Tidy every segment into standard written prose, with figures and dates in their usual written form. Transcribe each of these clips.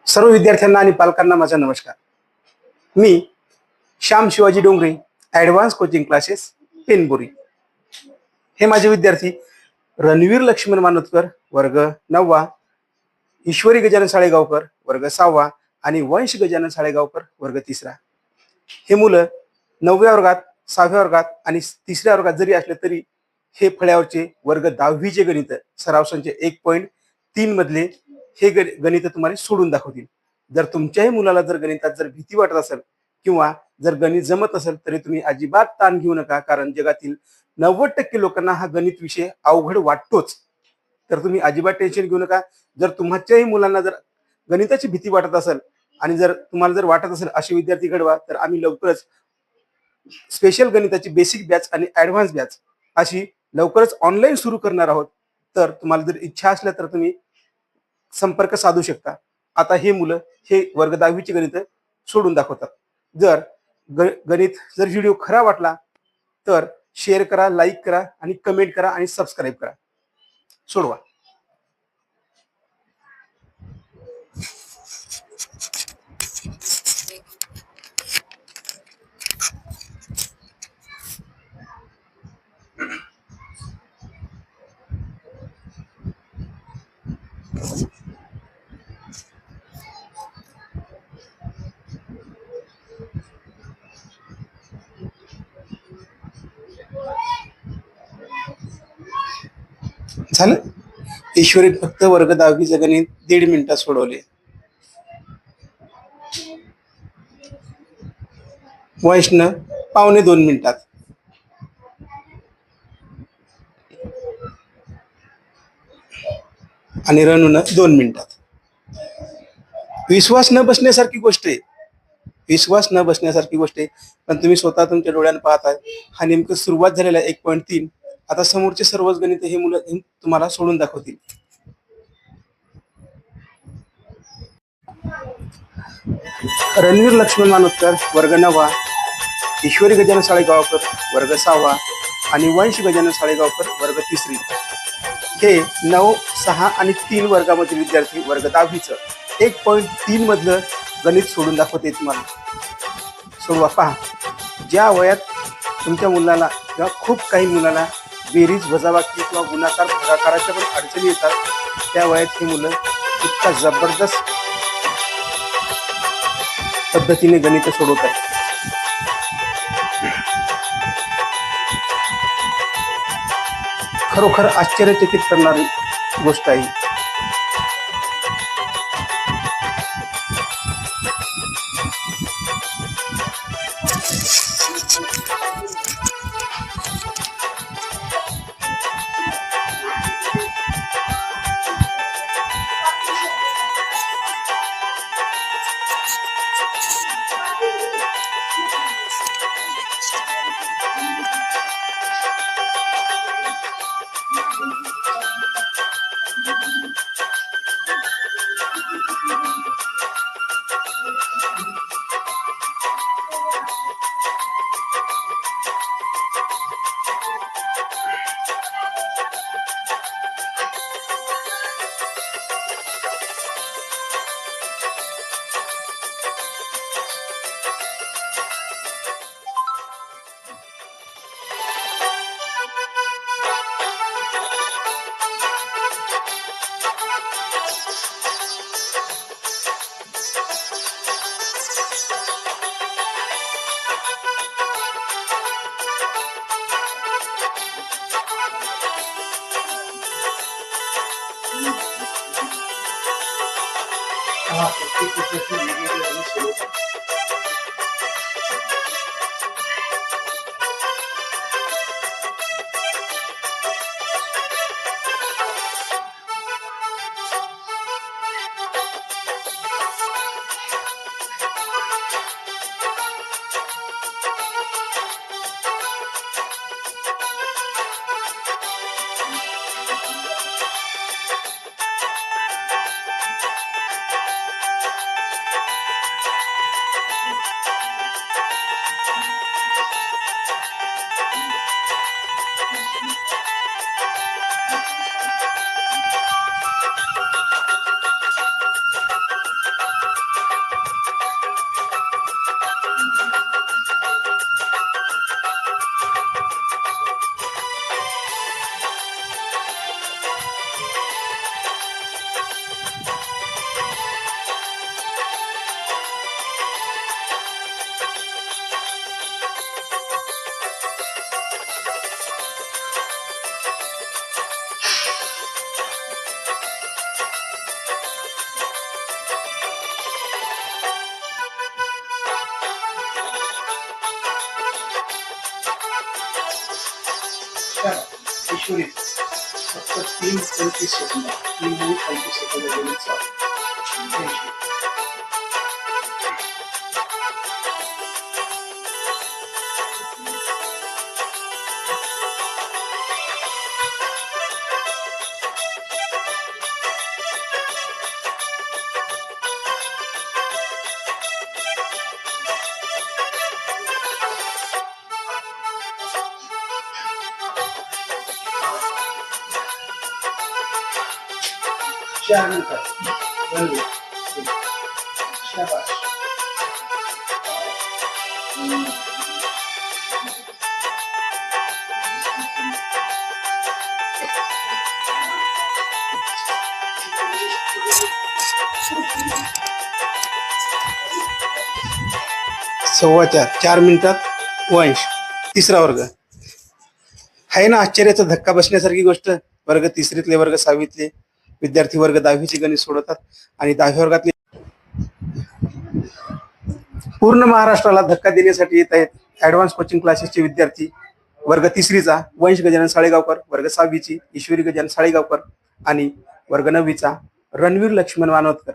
सर्व विद्यार्थ्यांना आणि पालकांना माझा नमस्कार. मी Shyam Shivaji Dongre, advance coaching classes, Penbori. हे माझे विद्यार्थी रणवीर लक्ष्मण मानोतकर वर्ग 9वा, ईश्वरी गजानन साळेगावकर वर्ग 6वा आणि वंश गजानन साळेगावकर वर्ग 3रा. हे मुलं 9व्या वर्गात, 6व्या वर्गात आणि 3ऱ्या वर्गात जरी असले तरी हे फळ्यावरचे वर्ग 10वीचे गणित सराव संच 1.3 मधले हे गणित तुम्हाला सोडून दाखवतील. जर तुमच्याही मुलाला जर गणितात जर भीती वाटत असेल किंवा जर गणित जमत असेल तरी तुम्ही अजिबात ताण घेऊ नका, कारण जगातील 90% लोकांना हा गणित विषय अवघड वाटतोच. तर तुम्ही अजिबात टेन्शन घेऊ नका. जर तुमच्याही मुलांना जर गणिताची भीती वाटत असेल आणि जर तुम्हाला जर वाटत असेल असे विद्यार्थी घडवा, तर आम्ही लवकरच स्पेशल गणिताची बेसिक बॅच आणि ॲडव्हान्स बॅच अशी लवकरच ऑनलाईन सुरू करणार आहोत. तर तुम्हाला जर इच्छा असल्या तर तुम्ही संपर्क साधू शकता. आता हे मुलं हे वर्ग 10वीचे गणित सोडून दाखवतात. जर गणित जर व्हिडिओ खरा वाटला तर शेअर करा, लाईक करा आणि कमेंट करा आणि सबस्क्राईब करा. सोडवा. झालं. ईश्वरी फक्त वर्ग 10वीचं गणित 1.5 मिनिटात सोडवले. वैष्णव 1.25 मिनिटात. आणि रणून 2 मिनिटात. विश्वास न बसण्यासारखी गोष्ट आहे. विश्वास न बसण्यासारखी गोष्ट आहे. पण तुम्ही स्वतः तुमच्या डोळ्यानं पाहताय. हा नेमकं सुरुवात झालेला 1.3. आता समोरचे सर्वच गणित हे मुलं तुम्हाला सोडून दाखवतील. रणवीर लक्ष्मण मानोतकर वर्ग 9वा, ईश्वरी गजानन साळेगावकर वर्ग 6वा आणि वंश गजानन साळेगावकर वर्ग 3री. हे 9, 6 आणि 3 वर्गामधील विद्यार्थी वर्ग 10वीचं 1.3 मधलं गणित सोडून दाखवते तुम्हाला. सोडवा. पहा, ज्या वयात तुमच्या मुलाला किंवा खूप काही मुलाला बेरीज, वजाबाकी किंवा गुणाकार, भागाकाराच्या पण अडचणी येतात, त्या वयात ही मुलं इतका जबरदस्त पद्धतीने गणित सोडवत आहेत. खरोखर आश्चर्यचकित करणारी गोष्ट आहे. ईश्वरी फक्त 3:35 3:35 गणित 4 मिनिटात बनवे. शाबाश. सव्वा 4 मिनिटात वंश. तिसरा वर्ग आहे ना. आश्चर्याचा धक्का बसण्यासारखी गोष्ट. वर्ग तिसरीतले वर्ग सहावीतले विद्यार्थी वर्ग 10वीचे गणित सोडवतात आणि 10वी वर्गातले पूर्ण महाराष्ट्राला धक्का देण्यासाठी येत आहेत ऍडव्हान्स कोचिंग क्लासेसचे विद्यार्थी. वर्ग तिसरीचा वंश गजानन साळेगावकर, वर्ग सहावीची ईश्वरी गजानन साळेगावकर आणि वर्ग 9वीचा रणवीर लक्ष्मण मानवतकर.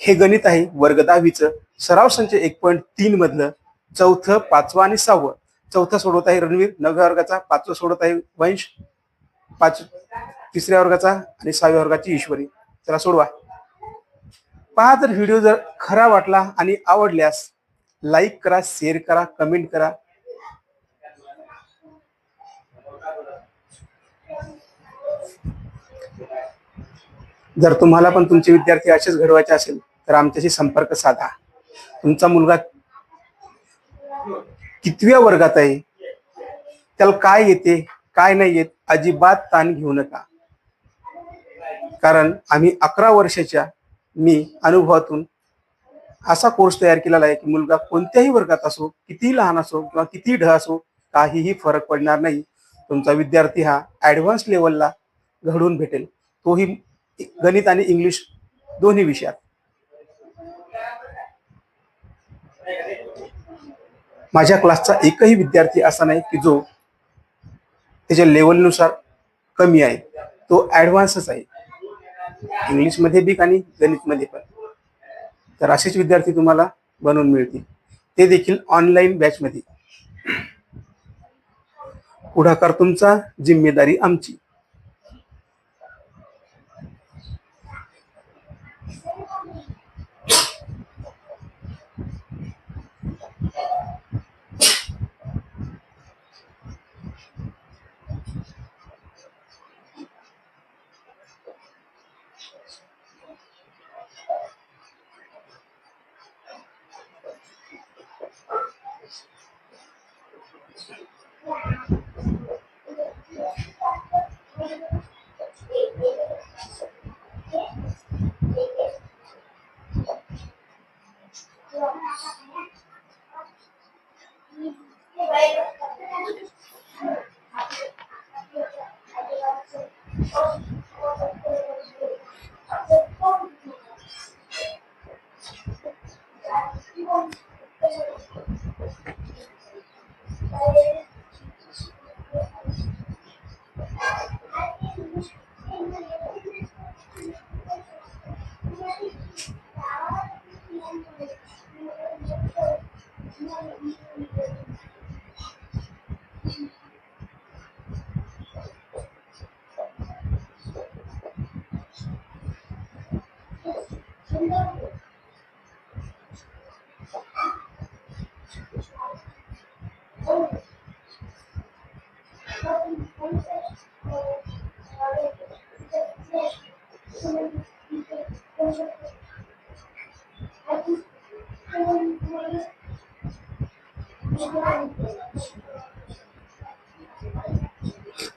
हे गणित आहे वर्ग 10वीचं सराव संच 1.3 मधलं चौथं, 5वं आणि 6वं. चौथं सोडवत आहे रणवीर, 9व्या वर्गाचा. 5वं सोडवत आहे वंश, 3ऱ्या वर्गाचा आणि 6व्या वर्गाची ईश्वरी. चला सोडवा. पहा, जर व्हिडिओ जर खरा वाटला आणि आवडल्यास लाईक करा, शेअर करा, कमेंट करा. जर तुम्हाला पण तुमचे विद्यार्थी असेच घडवायचे असेल तर आमच्याशी संपर्क साधा. तुमचा मुलगा कितव्या वर्गात आहे, त्याला काय येते काय नाही येत, अजिबात ताण घेऊ नका. कारण आम्ही 11 वर्षाच्या अनुभवातून असा कोर्स तयार केलेला आहे की मुलगा कोणत्याही वर्गात असो, किती लहान असो किंवा किती ढ असो, काहीही फरक पडणार नाही. तुमचा विद्यार्थी हा ऍडव्हान्स लेवलला घडवून भेटेल, तोही गणित आणि इंग्लिश दोन्ही विषयात. माझ्या क्लासचा एकही विद्यार्थी असा नाही की जो त्याच्या लेवलनुसार कमी आहे. तो ऍडव्हान्सच आहे, इंग्लिशमध्ये बी आणि गणितमध्ये पण. तर असेच विद्यार्थी तुम्हाला बनवून मिळतील, ते देखील ऑनलाईन बॅचमध्ये. पुढाकार तुमचा, जिम्मेदारी आमची.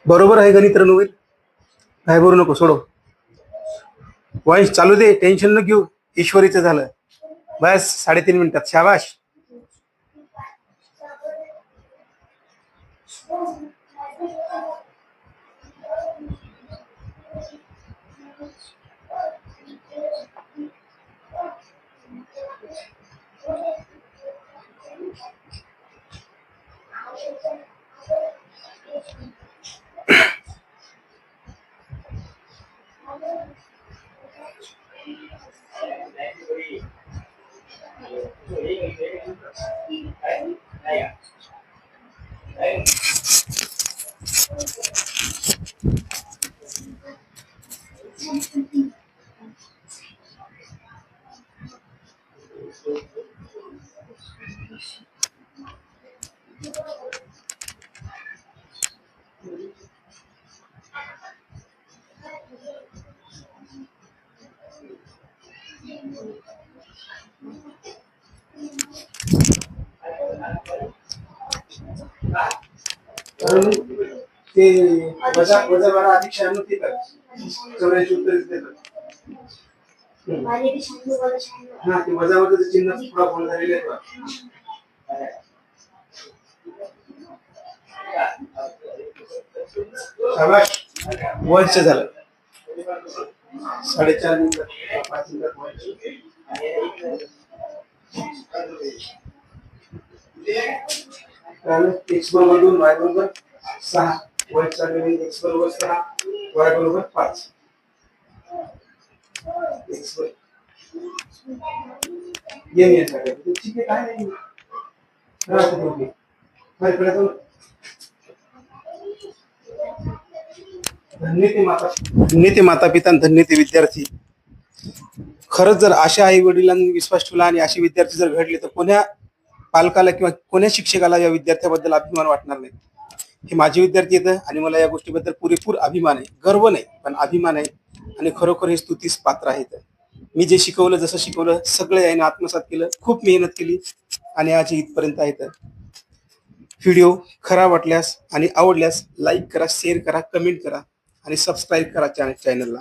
बरोबर आहे गणित रणवीर, काय बोलू नको, सोडव. वॉइस चालू दे, टेन्शन न घेऊ. ईश्वरीचं झालं बस 3.5 मिनिटात. शाबाश. कारण ते वजा वजा 12 अधिक 96 ते कर 84 उत्तर देतात. हा ते वजा वजाचं चिन्ह थोडा बोल झालेलं आहे बघा. शाबाश वर्ष झालं 4.5 मिनिटं 5 मिनिटं एक्स बरोबर 2 वाय बरोबर 6 वाय चालू एक्स बरोबर 6 वाय बरोबर 5 एक्स ये ठीक आहे काय नाही धन्य ते माता पिता धन्य ते विद्यार्थी. खरंच जर अशा आई वडिलांनी विश्वास ठेवला आणि असे विद्यार्थी जर घडले तर कोण्या पालकाला किंवा कोण्या शिक्षकाला या विद्यार्थ्याबद्दल अभिमान वाटणार नाही. हे माझे विद्यार्थी आहेत आणि मला या गोष्टीबद्दल पुरेपूर अभिमान आहे. गर्व नाही पण अभिमान आहे आणि खरोखर हे स्तुतीस पात्र आहेत. मी जे शिकवलं जसं शिकवलं सगळं याने आत्मसात केलं, खूप मेहनत केली आणि आज इथपर्यंत आहेत. व्हिडिओ खरा वाटल्यास आणि आवडल्यास लाईक करा, शेअर करा, कमेंट करा आणि सबस्क्राईब करा चॅनलला.